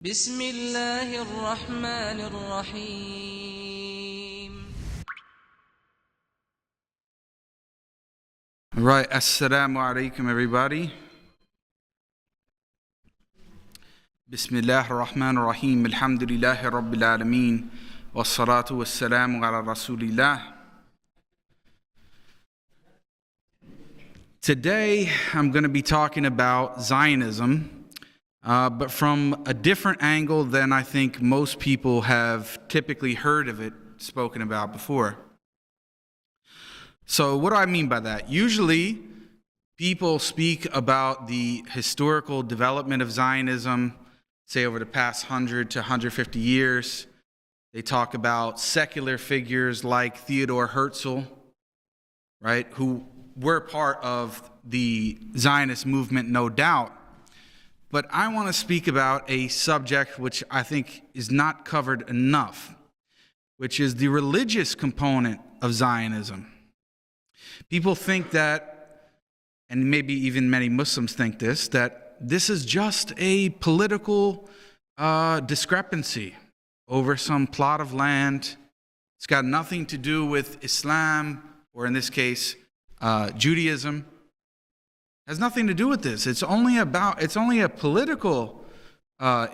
بسم الله الرحمن الرحيم. All right, assalamu alaikum everybody. Bismillah ar-Rahman ar-Rahim, alhamdulillahi rabbil alameen, wassalatu wassalamu ala rasulillah. Today I'm going to be talking about Zionism, but from a different angle than I think most people have typically heard of it spoken about before. So what do I mean by that? Usually people speak about the historical development of Zionism, say over the past 100 to 150 years. They talk about secular figures like Theodore Herzl, right, who were part of the Zionist movement, no doubt. But I want to speak about a subject which I think is not covered enough, which is the religious component of Zionism. People think that, and maybe even many Muslims think this, that this is just a political discrepancy over some plot of land. It's got nothing to do with Islam, or in this case, Judaism. It has nothing to do with this. It's only a political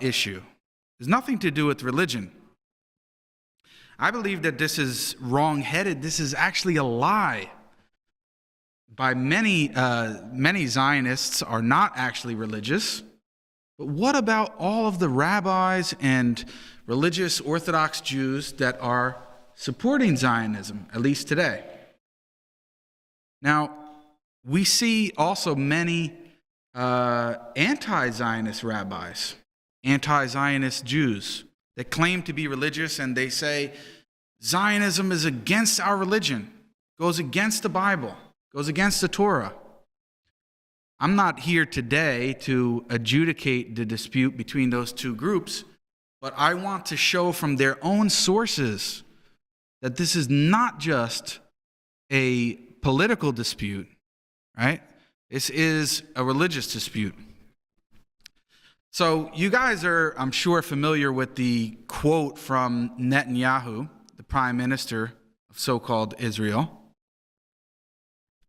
issue. There's nothing to do with religion. I believe that this is wrong-headed. This is actually a lie. By many Zionists are not actually religious. But what about all of the rabbis and religious Orthodox Jews that are supporting Zionism, at least today? Now, we see also many anti-Zionist rabbis, anti-Zionist Jews that claim to be religious, and they say Zionism is against our religion, goes against the Bible, goes against the Torah. I'm not here today to adjudicate the dispute between those two groups, but I want to show from their own sources that this is not just a political dispute, right? This is a religious dispute. So you guys are, I'm sure, familiar with the quote from Netanyahu, the prime minister of so-called Israel.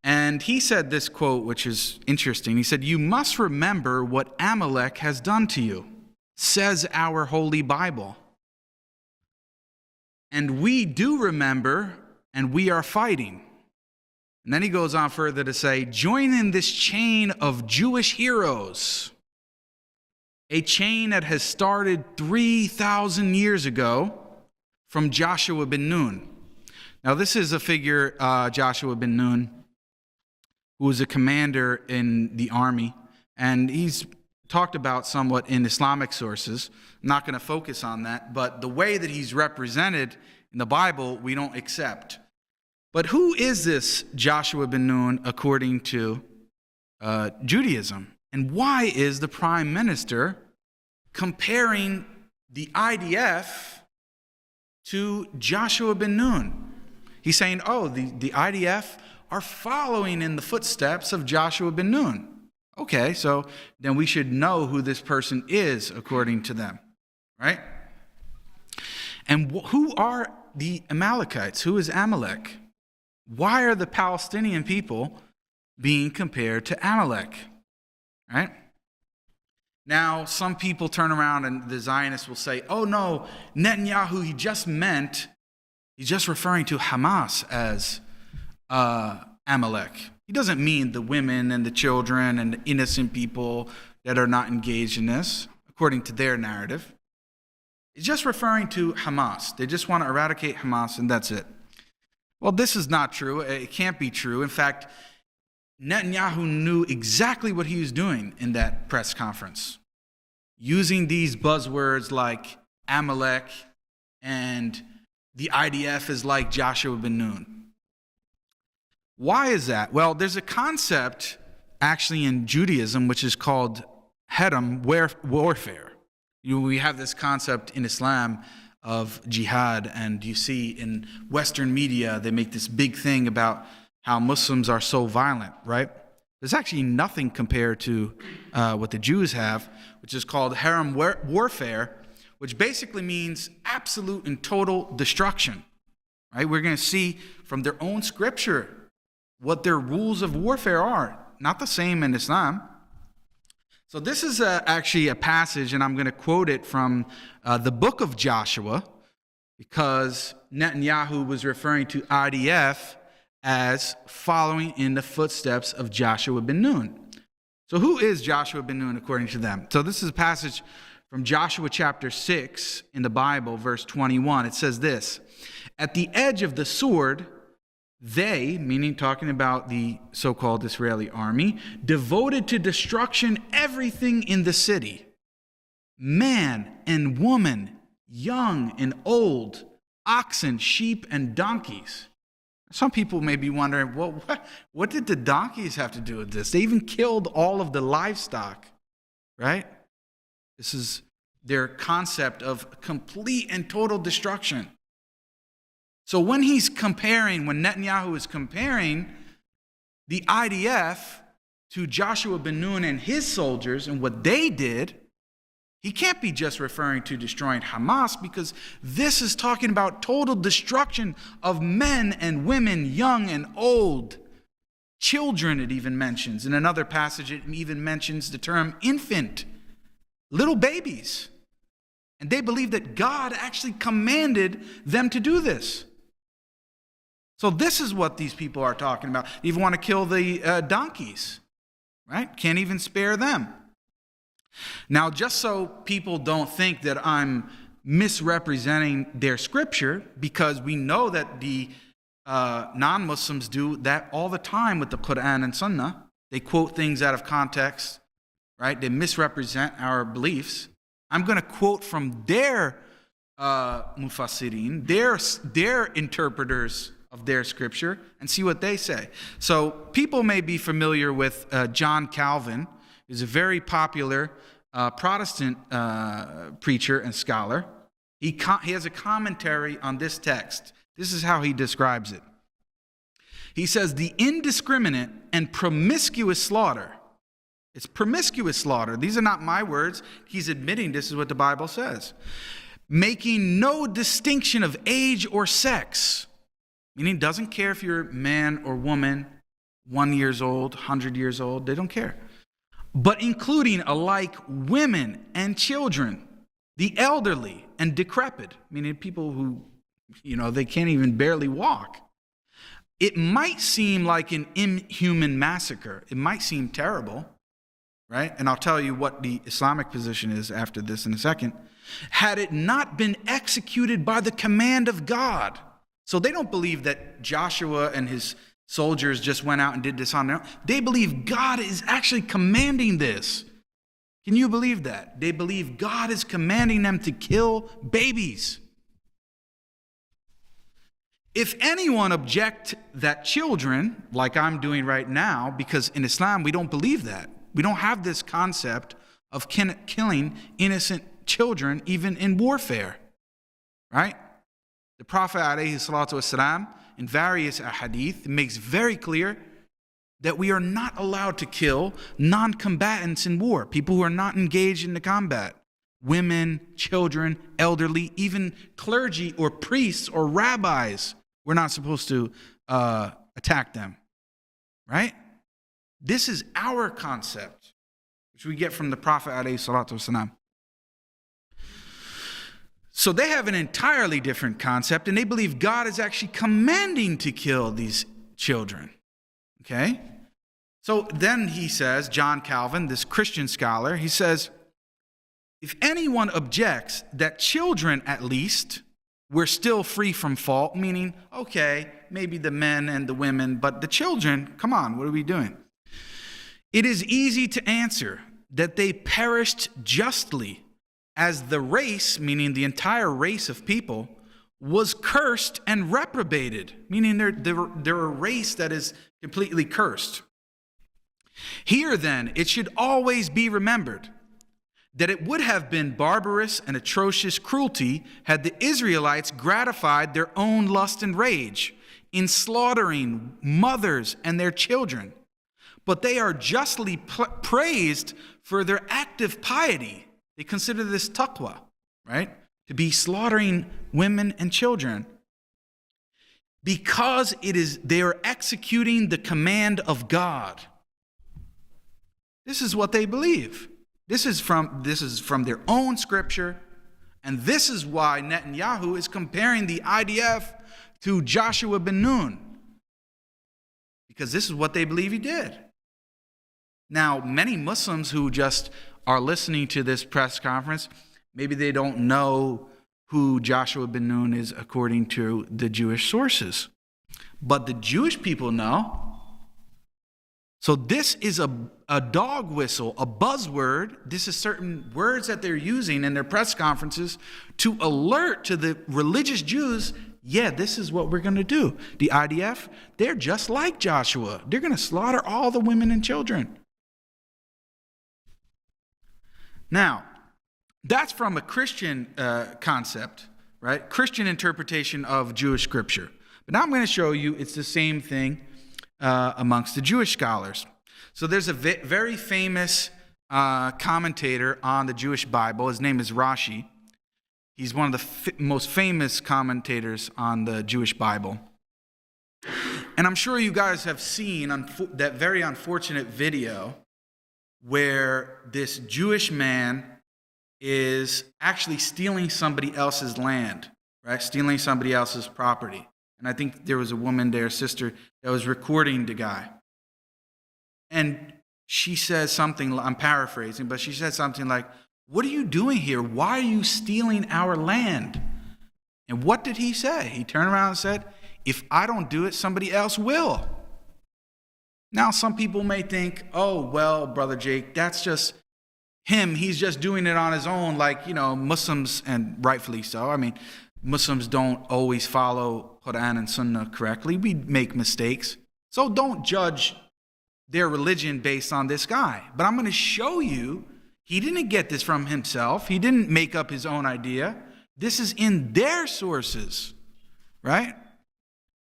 And he said this quote, which is interesting. He said, "You must remember what Amalek has done to you, says our Holy Bible. And we do remember, and we are fighting." And then he goes on further to say, "Join in this chain of Jewish heroes, a chain that has started 3,000 years ago from Joshua ben Nun." Now this is a figure, Joshua ben Nun, who was a commander in the army, and he's talked about somewhat in Islamic sources. I'm not going to focus on that, but the way that he's represented in the Bible, we don't accept. But who is this Joshua ben Nun according to Judaism? And why is the prime minister comparing the IDF to Joshua ben Nun? He's saying, oh, the IDF are following in the footsteps of Joshua ben Nun. Okay, so then we should know who this person is according to them, right? And who are the Amalekites? Who is Amalek? Why are the Palestinian people being compared to Amalek, right? Now, some people turn around and the Zionists will say, oh no, Netanyahu, he's just referring to Hamas as Amalek. He doesn't mean the women and the children and the innocent people that are not engaged in this, according to their narrative. He's just referring to Hamas. They just want to eradicate Hamas, and that's it. Well, this is not true. It can't be true. In fact, Netanyahu knew exactly what he was doing in that press conference, using these buzzwords like Amalek and the IDF is like Joshua ben Nun. Why is that? Well, there's a concept actually in Judaism which is called Haram War Warfare. We have this concept in Islam of jihad, and you see in Western media they make this big thing about how Muslims are so violent, right? There's actually nothing compared to what the Jews have, which is called Haram War Warfare, which basically means absolute and total destruction. Right? We're going to see from their own scripture what their rules of warfare are. Not the same in Islam. So this is actually a passage, and I'm going to quote it from the book of Joshua, because Netanyahu was referring to IDF as following in the footsteps of Joshua ben Nun. So who is Joshua ben Nun according to them? So this is a passage from Joshua chapter 6 in the Bible, verse 21. It says this: "At the edge of the sword, they," meaning talking about the so-called Israeli army, "devoted to destruction everything in the city, man and woman, young and old, oxen, sheep, and donkeys." Some people may be wondering, well, what did the donkeys have to do with this? They even killed all of the livestock, right? This is their concept of complete and total destruction. So when Netanyahu is comparing the IDF to Joshua ben Nun and his soldiers and what they did, he can't be just referring to destroying Hamas, because this is talking about total destruction of men and women, young and old. Children, it even mentions. In another passage, it even mentions the term infant, little babies. And they believe that God actually commanded them to do this. So this is what these people are talking about. They even want to kill the donkeys, right? Can't even spare them. Now, just so people don't think that I'm misrepresenting their scripture, because we know that the non-Muslims do that all the time with the Quran and Sunnah. They quote things out of context, right? They misrepresent our beliefs. I'm going to quote from their mufassirin, their interpreters of their scripture, and see what they say. So people may be familiar with John Calvin. He's a very popular Protestant preacher and scholar. He has a commentary on this text. This is how he describes it. He says, "The indiscriminate and promiscuous slaughter." It's promiscuous slaughter. These are not my words. He's admitting this is what the Bible says. "Making no distinction of age or sex," meaning doesn't care if you're man or woman, 1 year old, 100 years old, they don't care. "But including alike women and children, the elderly and decrepit," meaning people who, they can't even barely walk. "It might seem like an inhuman massacre." It might seem terrible, right? And I'll tell you what the Islamic position is after this in a second. "Had it not been executed by the command of God." So they don't believe that Joshua and his soldiers just went out and did this on their own. They believe God is actually commanding this. Can you believe that? They believe God is commanding them to kill babies. "If anyone object that children," like I'm doing right now, because in Islam we don't believe that. We don't have this concept of killing innocent children even in warfare, right? The Prophet ﷺ, in various ahadith, makes very clear that we are not allowed to kill non-combatants in war, people who are not engaged in the combat. Women, children, elderly, even clergy or priests or rabbis, we're not supposed to attack them, right? This is our concept, which we get from the Prophet ﷺ. So they have an entirely different concept, and they believe God is actually commanding to kill these children. Okay? So then he says, John Calvin, this Christian scholar, he says, "If anyone objects that children at least were still free from fault," meaning, okay, maybe the men and the women, but the children, come on, what are we doing? "It is easy to answer that they perished justly, as the race," meaning the entire race of people, "was cursed and reprobated," meaning they're a race that is completely cursed. "Here then, it should always be remembered that it would have been barbarous and atrocious cruelty had the Israelites gratified their own lust and rage in slaughtering mothers and their children. but they are justly praised for their active piety. They consider this taqwa, right? To be slaughtering women and children. Because they are executing the command of God. This is what they believe. This is from their own scripture. And this is why Netanyahu is comparing the IDF to Joshua ben Nun. Because this is what they believe he did. Now, many Muslims who just are listening to this press conference, maybe they don't know who Joshua ben Nun is according to the Jewish sources. But the Jewish people know. So this is a dog whistle, a buzzword. This is certain words that they're using in their press conferences to alert to the religious Jews, yeah, this is what we're going to do. The IDF, they're just like Joshua. They're going to slaughter all the women and children. Now, that's from a Christian concept, right? Christian interpretation of Jewish scripture. But now I'm going to show you it's the same thing amongst the Jewish scholars. So there's a very famous commentator on the Jewish Bible. His name is Rashi. He's one of the most famous commentators on the Jewish Bible. And I'm sure you guys have seen that very unfortunate video where this Jewish man is actually stealing somebody else's land, right? Stealing somebody else's property. And I think there was a woman there, sister, that was recording the guy. And she says something, I'm paraphrasing, but she said something like, "What are you doing here? Why are you stealing our land?" And what did he say? He turned around and said, "If I don't do it, somebody else will." Now, some people may think, oh, well, Brother Jake, that's just him. He's just doing it on his own, like, Muslims, and rightfully so. I mean, Muslims don't always follow Quran and Sunnah correctly. We make mistakes. So don't judge their religion based on this guy. But I'm going to show you, he didn't get this from himself. He didn't make up his own idea. This is in their sources, right?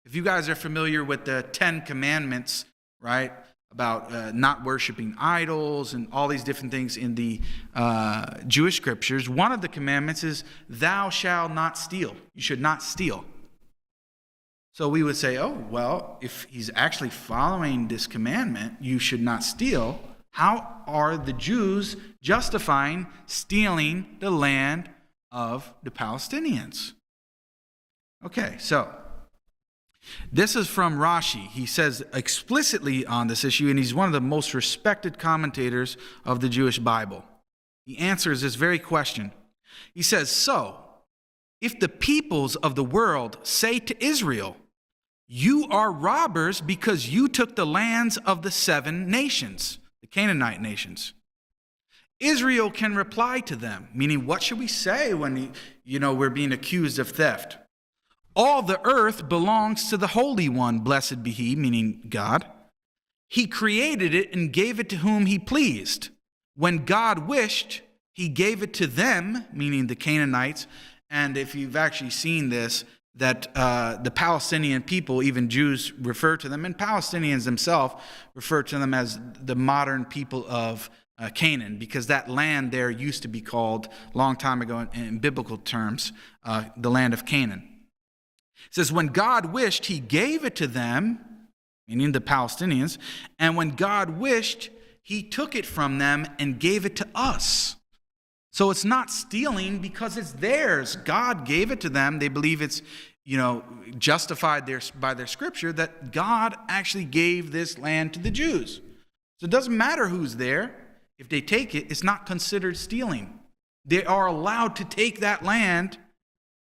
If you guys are familiar with the 10 Commandments, right, about not worshiping idols and all these different things in the Jewish scriptures, one of the commandments is, thou shalt not steal. You should not steal. So we would say, oh, well, if he's actually following this commandment, you should not steal, how are the Jews justifying stealing the land of the Palestinians? Okay, so this is from Rashi. He says explicitly on this issue, and he's one of the most respected commentators of the Jewish Bible. He answers this very question. He says, so, if the peoples of the world say to Israel, you are robbers because you took the lands of the 7 nations, the Canaanite nations, Israel can reply to them, meaning what should we say when we're being accused of theft? All the earth belongs to the Holy One, blessed be He, meaning God. He created it and gave it to whom He pleased. When God wished, He gave it to them, meaning the Canaanites. And if you've actually seen this, that the Palestinian people, even Jews refer to them, and Palestinians themselves refer to them as the modern people of Canaan, because that land there used to be called, a long time ago in biblical terms, the land of Canaan. It says, when God wished, He gave it to them, meaning the Palestinians, and when God wished, He took it from them and gave it to us. So it's not stealing because it's theirs. God gave it to them. They believe it's, justified by their scripture that God actually gave this land to the Jews. So it doesn't matter who's there. If they take it, it's not considered stealing. They are allowed to take that land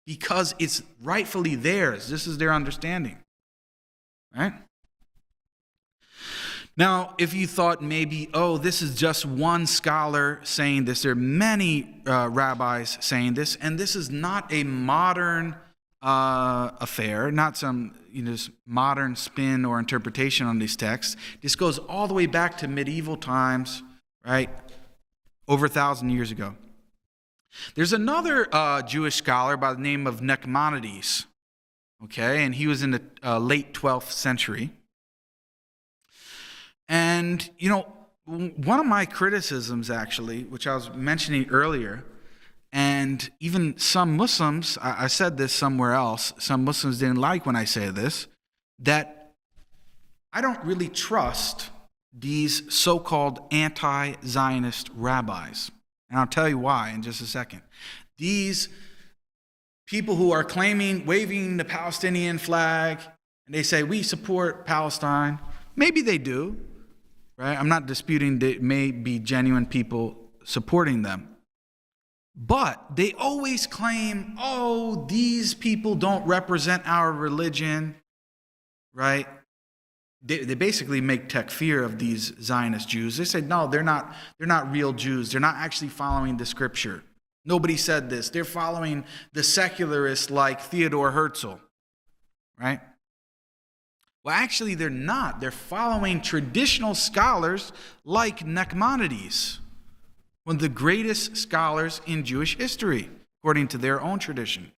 because it's rightfully theirs. This is their understanding. Right? Now, if you thought maybe, this is just one scholar saying this, there are many rabbis saying this, and this is not a modern affair, not some modern spin or interpretation on these texts. This goes all the way back to medieval times, right? Over 1,000 years ago. There's another Jewish scholar by the name of Nachmanides, okay, and he was in the late 12th century. And, one of my criticisms, actually, which I was mentioning earlier, and even some Muslims, I said this somewhere else, some Muslims didn't like when I say this, that I don't really trust these so-called anti-Zionist rabbis. And I'll tell you why in just a second. These people who are claiming, waving the Palestinian flag, and they say, we support Palestine. Maybe they do, right? I'm not disputing that may be genuine people supporting them. But they always claim, oh, these people don't represent our religion, right? They basically make takfir of these Zionist Jews. They say, no, they're not real Jews. They're not actually following the scripture. Nobody said this. They're following the secularists like Theodor Herzl, right? Well, actually, they're not. They're following traditional scholars like Nachmanides, one of the greatest scholars in Jewish history, according to their own tradition.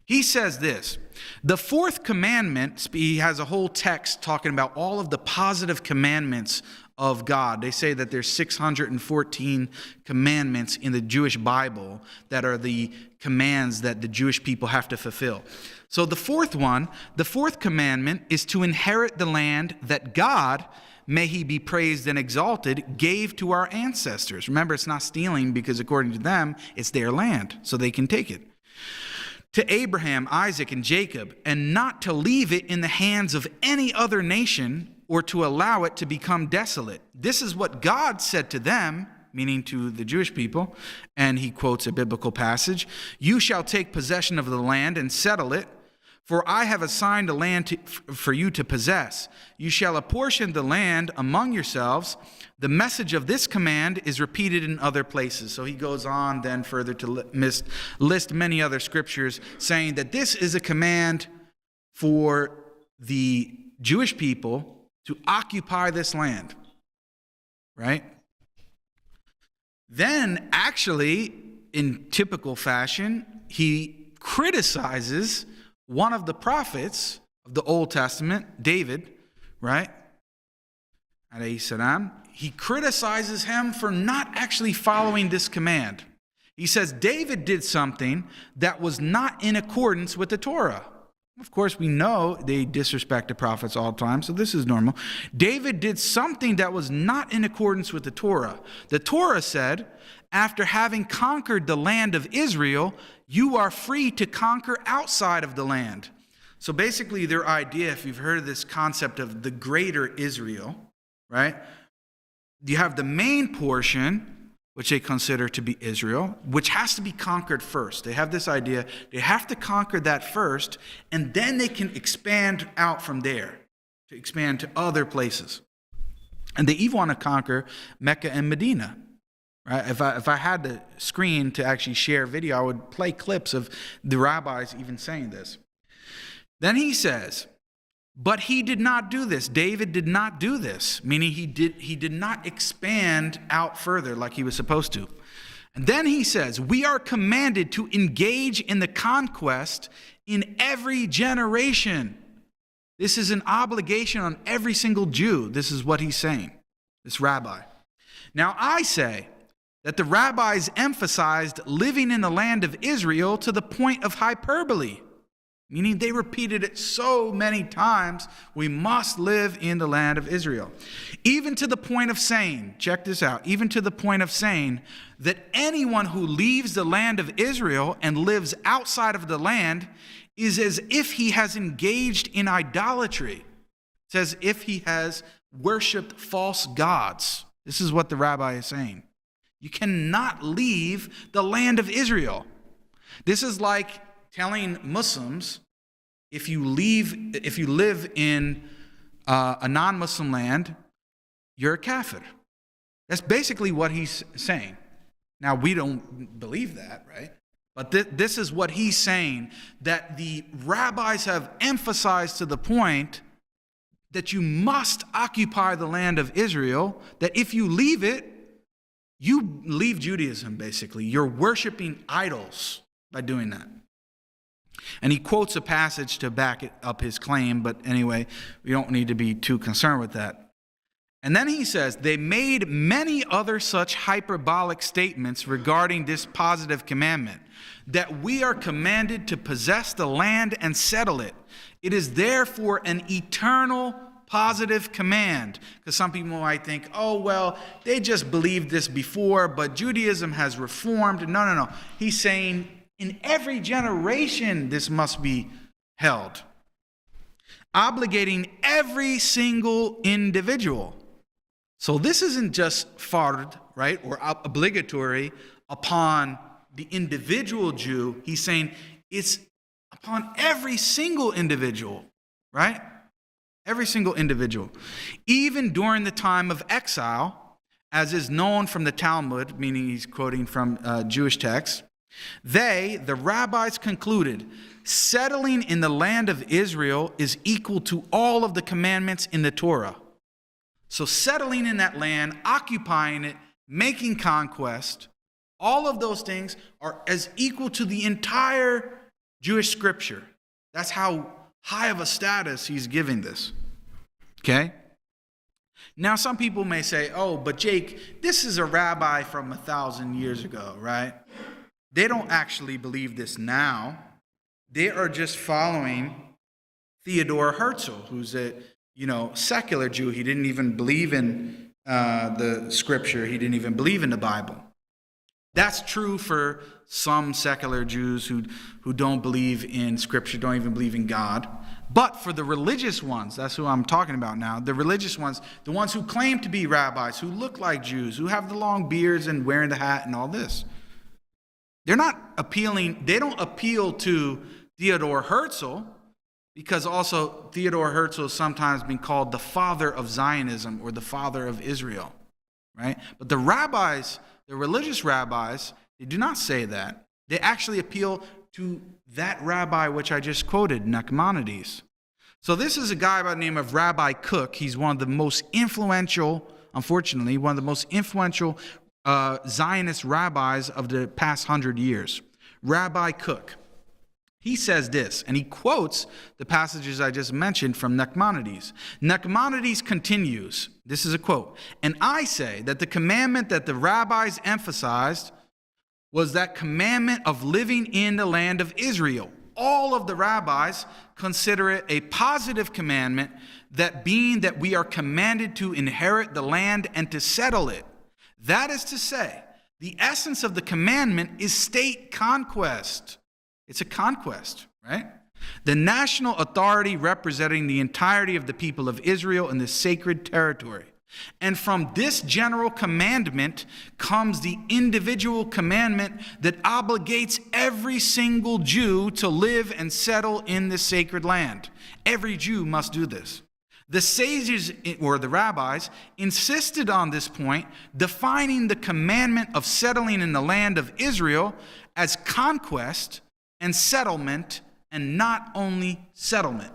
He says this, the Fourth Commandment, he has a whole text talking about all of the positive commandments of God. They say that there's 614 commandments in the Jewish Bible that are the commands that the Jewish people have to fulfill. So the fourth commandment is to inherit the land that God, may he be praised and exalted, gave to our ancestors. Remember, it's not stealing because according to them, it's their land, so they can take it. To Abraham, Isaac, and Jacob, and not to leave it in the hands of any other nation or to allow it to become desolate. This is what God said to them, meaning to the Jewish people, and he quotes a biblical passage, you shall take possession of the land and settle it, for I have assigned a land for you to possess. You shall apportion the land among yourselves. The message of this command is repeated in other places. So he goes on then further to list many other scriptures saying that this is a command for the Jewish people to occupy this land, right? Then actually, in typical fashion, he criticizes one of the prophets of the Old Testament, David, right? Alayhi salam. He criticizes him for not actually following this command. He says David did something that was not in accordance with the Torah. Of course, we know they disrespect the prophets all the time, so this is normal. David did something that was not in accordance with the Torah. The Torah said, after having conquered the land of Israel, you are free to conquer outside of the land. So basically their idea, if you've heard of this concept of the greater Israel, right? You have the main portion, which they consider to be Israel, which has to be conquered first. They have this idea, they have to conquer that first, and then they can expand out from there, to expand to other places. And they even want to conquer Mecca and Medina. Right? If I had the screen to actually share video, I would play clips of the rabbis even saying this. Then he says, but he did not do this. David did not do this, meaning he did not expand out further like he was supposed to. And then he says, we are commanded to engage in the conquest in every generation. This is an obligation on every single Jew. This is what he's saying, this rabbi. Now I say that the rabbis emphasized living in the land of Israel to the point of hyperbole, meaning they repeated it so many times, we must live in the land of Israel. Even to the point of saying, check this out, even to the point of saying that anyone who leaves the land of Israel and lives outside of the land is as if he has engaged in idolatry. It's as if he has worshiped false gods. This is what the rabbi is saying. You cannot leave the land of Israel. This is like telling Muslims, if you live in a non-Muslim land, you're a kafir. That's basically what he's saying. Now, we don't believe that, right? But this is what he's saying, that the rabbis have emphasized to the point that you must occupy the land of Israel, that if you leave it, you leave Judaism, basically. You're worshiping idols by doing that. And he quotes a passage to back up his claim, but anyway, we don't need to be too concerned with that. And then he says, they made many other such hyperbolic statements regarding this positive commandment, that we are commanded to possess the land and settle it. It is therefore an eternal positive command. Because some people might think, oh, well, they just believed this before, but Judaism has reformed. No. He's saying in every generation this must be held, obligating every single individual. So this isn't just fard, right, or obligatory upon the individual Jew. He's saying it's upon every single individual, right? Every single individual. Even during the time of exile, as is known from the Talmud, meaning he's quoting from Jewish texts, the rabbis concluded, settling in the land of Israel is equal to all of the commandments in the Torah. So settling in that land, occupying it, making conquest, all of those things are as equal to the entire Jewish scripture. That's how high of a status he's giving this. Okay? Now some people may say, oh, but Jake, this is a rabbi from 1,000 years ago, right? They don't actually believe this now. They are just following Theodore Herzl, who's a secular Jew. He didn't even believe in the scripture. He didn't even believe in the Bible. That's true for some secular Jews who don't believe in scripture, don't even believe in God. But for the religious ones, that's who I'm talking about now, the religious ones, the ones who claim to be rabbis, who look like Jews, who have the long beards and wearing the hat and all this, they don't appeal to Theodore Herzl, because also Theodore Herzl has sometimes been called the father of Zionism or the father of Israel, right? But the rabbis, the religious rabbis, they do not say that. They actually appeal to that rabbi which I just quoted, Nachmanides. So this is a guy by the name of Rabbi Kook. He's one of the most influential, unfortunately, one of the most influential Zionist rabbis of the past 100 years. Rabbi Kook. He says this, and he quotes the passages I just mentioned from Nachmanides. Nachmanides continues, this is a quote, and I say that the commandment that the rabbis emphasized was that commandment of living in the land of Israel. All of the rabbis consider it a positive commandment, that being that we are commanded to inherit the land and to settle it. That is to say, the essence of the commandment is state conquest. It's a conquest, right? The national authority representing the entirety of the people of Israel in this sacred territory. And from this general commandment comes the individual commandment that obligates every single Jew to live and settle in this sacred land. Every Jew must do this. The sages, or the rabbis, insisted on this point, defining the commandment of settling in the land of Israel as conquest and settlement, and not only settlement.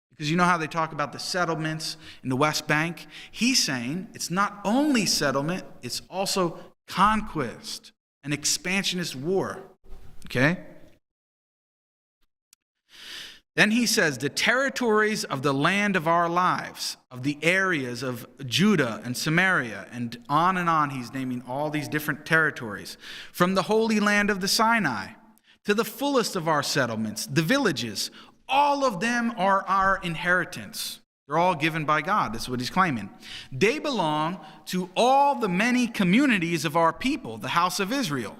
Because you know how they talk about the settlements in the West Bank? He's saying it's not only settlement, it's also conquest, an expansionist war. Okay? Then he says, the territories of the land of our lives, of the areas of Judah and Samaria, and on he's naming all these different territories, from the holy land of the Sinai to the fullest of our settlements, the villages, all of them are our inheritance. They're all given by God. That's what he's claiming. They belong to all the many communities of our people, the house of Israel.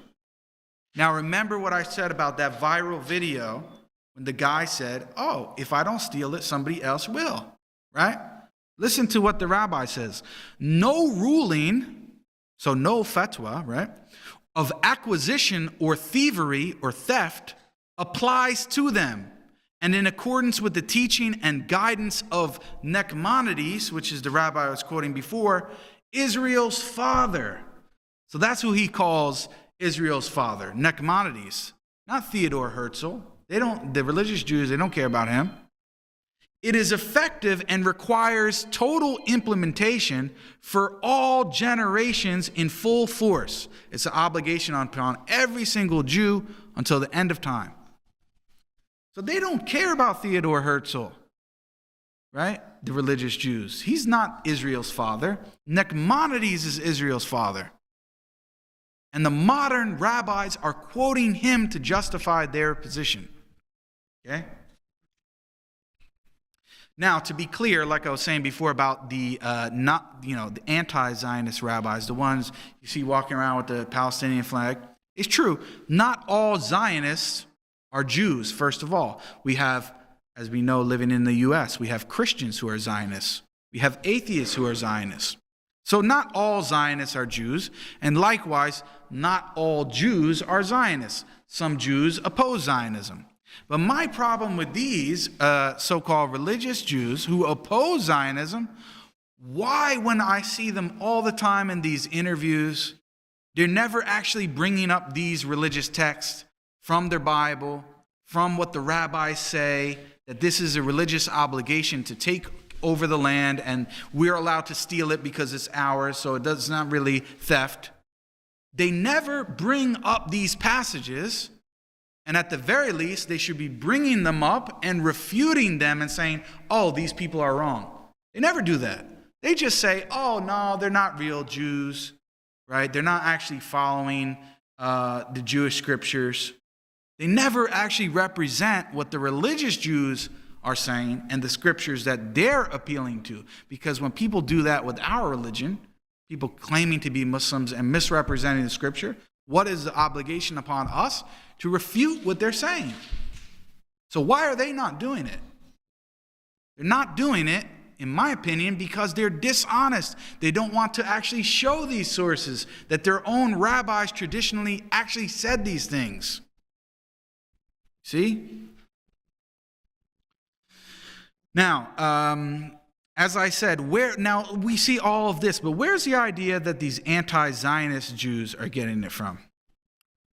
Now remember what I said about that viral video when the guy said, oh, if I don't steal it, somebody else will, right? Listen to what the rabbi says. No ruling, so no fatwa, right, of acquisition or thievery or theft applies to them. And in accordance with the teaching and guidance of Nachmanides, which is the rabbi I was quoting before, Israel's father. So that's who he calls Israel's father, Nachmanides, not Theodore Herzl. The religious Jews, they don't care about him. It is effective and requires total implementation for all generations in full force. It's an obligation upon every single Jew until the end of time. So they don't care about Theodore Herzl. right? The religious Jews. He's not Israel's father. Nachmanides is Israel's father. And the modern rabbis are quoting him to justify their position. Okay? Now, to be clear, like I was saying before about the the anti-Zionist rabbis, the ones you see walking around with the Palestinian flag, it's true. Not all Zionists are Jews, first of all. We have, as we know, living in the U.S., we have Christians who are Zionists. We have atheists who are Zionists. So not all Zionists are Jews, and likewise, not all Jews are Zionists. Some Jews oppose Zionism. But my problem with these so-called religious Jews who oppose Zionism, why when I see them all the time in these interviews, they're never actually bringing up these religious texts from their Bible, from what the rabbis say, that this is a religious obligation to take over the land and we're allowed to steal it because it's ours, so it's not really theft. They never bring up these passages, and at the very least, they should be bringing them up and refuting them and saying, oh, these people are wrong. They never do that. They just say, oh, no, they're not real Jews, right? They're not actually following the Jewish scriptures. They never actually represent what the religious Jews are saying and the scriptures that they're appealing to. Because when people do that with our religion, people claiming to be Muslims and misrepresenting the scripture, what is the obligation upon us? To refute what they're saying. So why are they not doing it? They're not doing it, in my opinion, because they're dishonest. They don't want to actually show these sources, that their own rabbis traditionally actually said these things. See? Now, as I said, now we see all of this, but where's the idea that these anti-Zionist Jews are getting it from?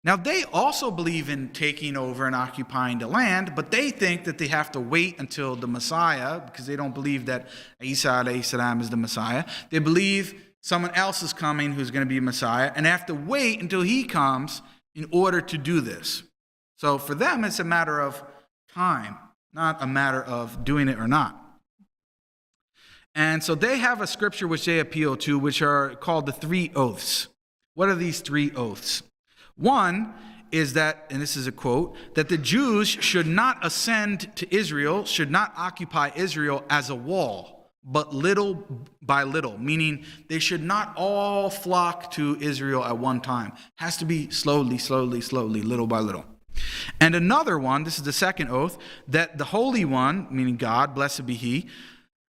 Now, they also believe in taking over and occupying the land, but they think that they have to wait until the Messiah, because they don't believe that Isa alayhi salam is the Messiah. They believe someone else is coming who's going to be Messiah, and they have to wait until he comes in order to do this. So for them, it's a matter of time, not a matter of doing it or not. And so they have a scripture which they appeal to, which are called the three oaths. What are these three oaths? One is that, and this is a quote, that the Jews should not ascend to Israel, should not occupy Israel as a wall, but little by little, meaning they should not all flock to Israel at one time. It has to be slowly, little by little. And another one, this is the second oath, that the Holy One, meaning God, blessed be He,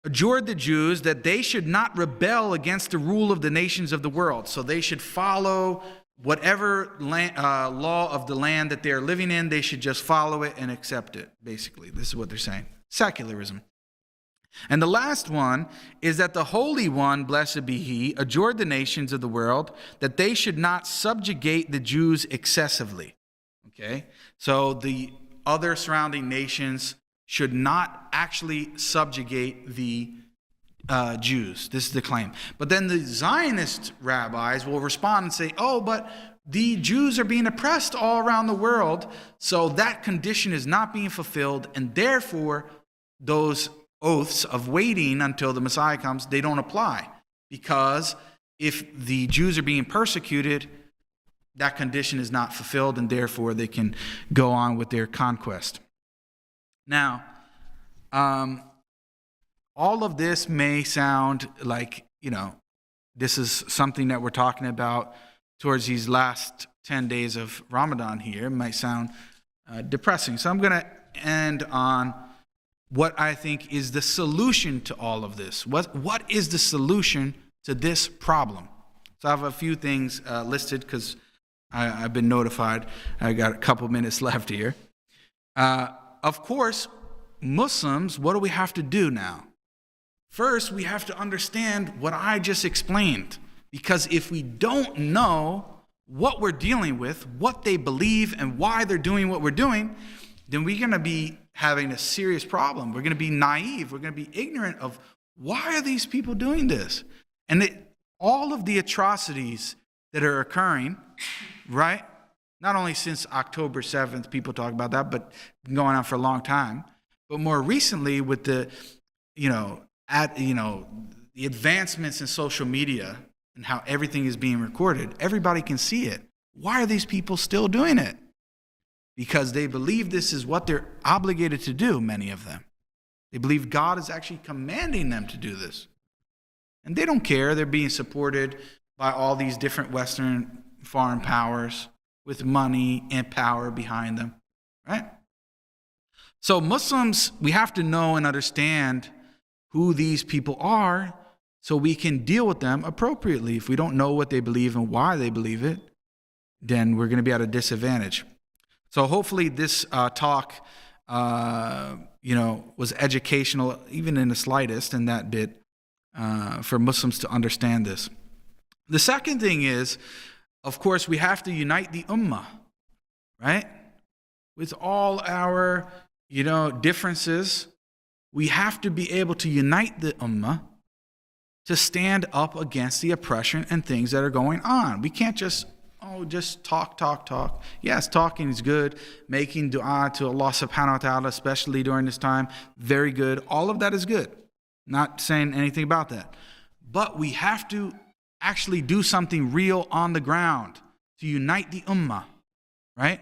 adjured the Jews that they should not rebel against the rule of the nations of the world. So they should follow whatever law of the land that they're living in, they should just follow it and accept it, basically. This is what they're saying. Secularism. And the last one is that the Holy One, blessed be He, adjured the nations of the world that they should not subjugate the Jews excessively. Okay? So the other surrounding nations should not actually subjugate the Jews. This is the claim. But then the Zionist rabbis will respond and say, oh, but the Jews are being oppressed all around the world, so that condition is not being fulfilled, and therefore those oaths of waiting until the Messiah comes, they don't apply. Because if the Jews are being persecuted, that condition is not fulfilled, and therefore they can go on with their conquest. Now, all of this may sound like, this is something that we're talking about towards these last 10 days of Ramadan here. It might sound depressing. So I'm going to end on what I think is the solution to all of this. What is the solution to this problem? So I have a few things listed because I've been notified. I got a couple minutes left here. Of course, Muslims, what do we have to do now? First, we have to understand what I just explained. Because if we don't know what we're dealing with, what they believe, and why they're doing what we're doing, then we're going to be having a serious problem. We're going to be naive. We're going to be ignorant of why are these people doing this? And all of the atrocities that are occurring, right? Not only since October 7th, people talk about that, but going on for a long time. But more recently with the the advancements in social media and how everything is being recorded, everybody can see it. Why are these people still doing it? Because they believe this is what they're obligated to do, many of them. They believe God is actually commanding them to do this. And they don't care. They're being supported by all these different Western foreign powers with money and power behind them, right? So Muslims, we have to know and understand who these people are so we can deal with them appropriately. If we don't know what they believe and why they believe it, then we're going to be at a disadvantage. So hopefully this talk, was educational, even in the slightest, in that bit, for Muslims to understand this. The second thing is, of course, we have to unite the ummah, right? With all our, differences, we have to be able to unite the ummah to stand up against the oppression and things that are going on. We can't just talk. Yes, talking is good. Making dua to Allah subhanahu wa ta'ala, especially during this time, very good. All of that is good. Not saying anything about that. But we have to actually do something real on the ground to unite the ummah, right?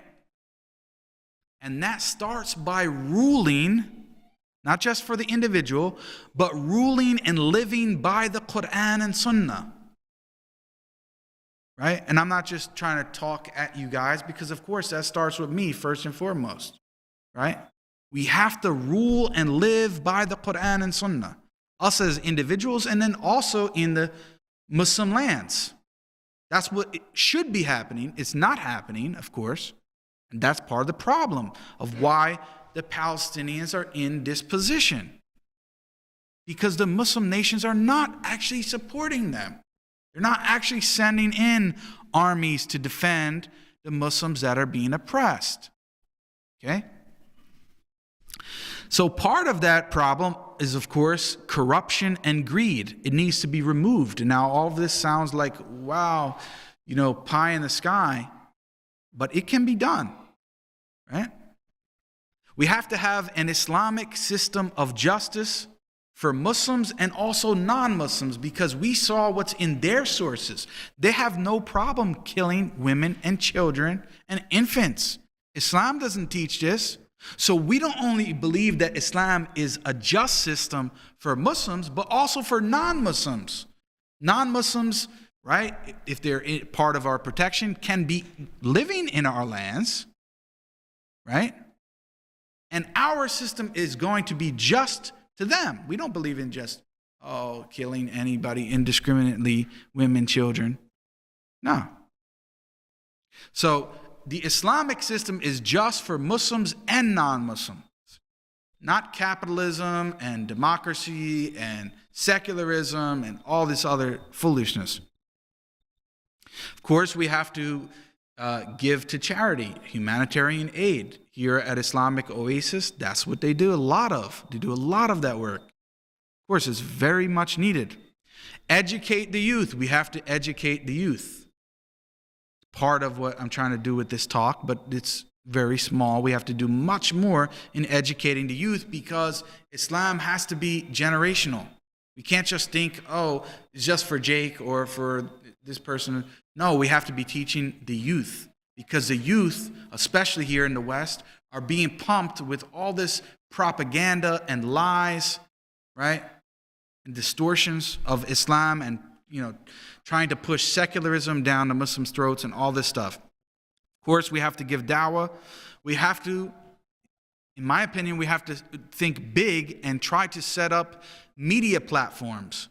And that starts by ruling, not just for the individual, but ruling and living by the Quran and Sunnah. Right? And I'm not just trying to talk at you guys, because of course that starts with me first and foremost. Right? We have to rule and live by the Quran and Sunnah. Us as individuals, and then also in the Muslim lands. That's what should be happening. It's not happening, of course. And that's part of the problem of why the Palestinians are in this position. Because the Muslim nations are not actually supporting them. They're not actually sending in armies to defend the Muslims that are being oppressed. Okay? So part of that problem is, of course, corruption and greed. It needs to be removed. And now all of this sounds like, wow, pie in the sky. But it can be done. Right? We have to have an Islamic system of justice for Muslims and also non-Muslims, because we saw what's in their sources. They have no problem killing women and children and infants. Islam doesn't teach this. So we don't only believe that Islam is a just system for Muslims, but also for non-Muslims. Non-Muslims, right, if they're part of our protection, can be living in our lands, right? And our system is going to be just to them. We don't believe in just, killing anybody indiscriminately, women, children. No. So the Islamic system is just for Muslims and non-Muslims, not capitalism and democracy and secularism and all this other foolishness. Of course, we have to give to charity, humanitarian aid. Here at Islamic Oasis, that's what they do a lot of. They do a lot of that work. Of course, it's very much needed. Educate the youth. We have to educate the youth. Part of what I'm trying to do with this talk, but it's very small. We have to do much more in educating the youth, because Islam has to be generational. We can't just think, it's just for Jake or for this person. No, we have to be teaching the youth. Because the youth, especially here in the West, are being pumped with all this propaganda and lies, right? And distortions of Islam, and, trying to push secularism down the Muslims' throats and all this stuff. Of course, we have to give dawah. We have to, in my opinion, we have to think big and try to set up media platforms,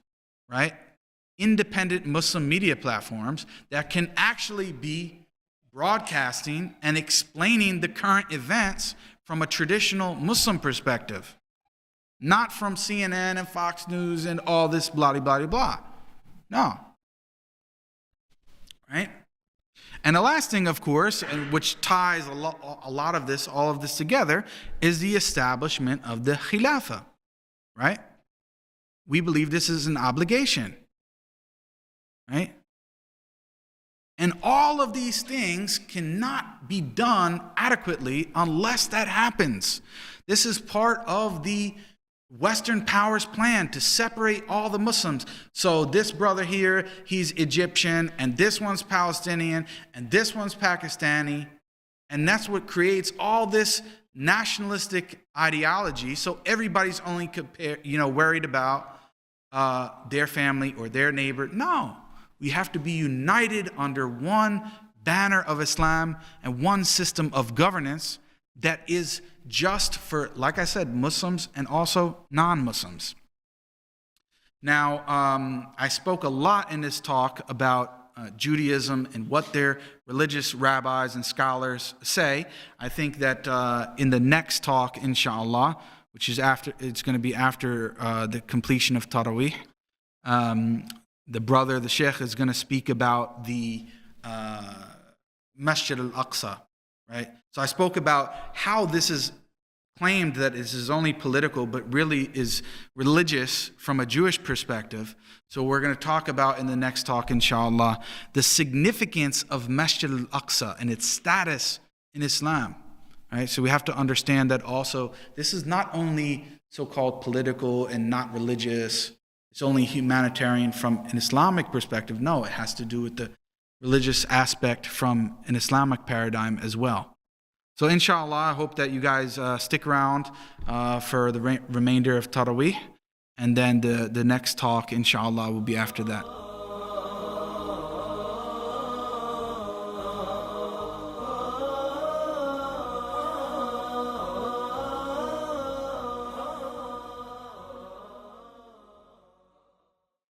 right? Independent Muslim media platforms that can actually be broadcasting and explaining the current events from a traditional Muslim perspective, not from CNN and Fox News and all this blah, blah, blah, blah. No. Right? And the last thing, of course, which ties all of this together, is the establishment of the Khilafah. Right? We believe this is an obligation. Right? And all of these things cannot be done adequately unless that happens. This is part of the Western powers plan to separate all the Muslims. So this brother here, he's Egyptian, and this one's Palestinian, and this one's Pakistani. And that's what creates all this nationalistic ideology. So everybody's only worried about their family or their neighbor. No, we have to be united under one banner of Islam and one system of governance that is just for, like I said, Muslims and also non-Muslims. Now, I spoke a lot in this talk about Judaism and what their religious rabbis and scholars say. I think that in the next talk, inshallah, which is it's going to be after the completion of Taraweeh, the Sheikh is going to speak about the Masjid al-Aqsa, right? So I spoke about how this is claimed that this is only political, but really is religious from a Jewish perspective. So we're going to talk about in the next talk, inshallah, the significance of Masjid al-Aqsa and its status in Islam. Right? So we have to understand that also this is not only so-called political and not religious, it's only humanitarian from an Islamic perspective. No, it has to do with the religious aspect from an Islamic paradigm as well. So inshallah, I hope that you guys stick around for the remainder of Taraweeh, and then the next talk, inshallah, will be after that.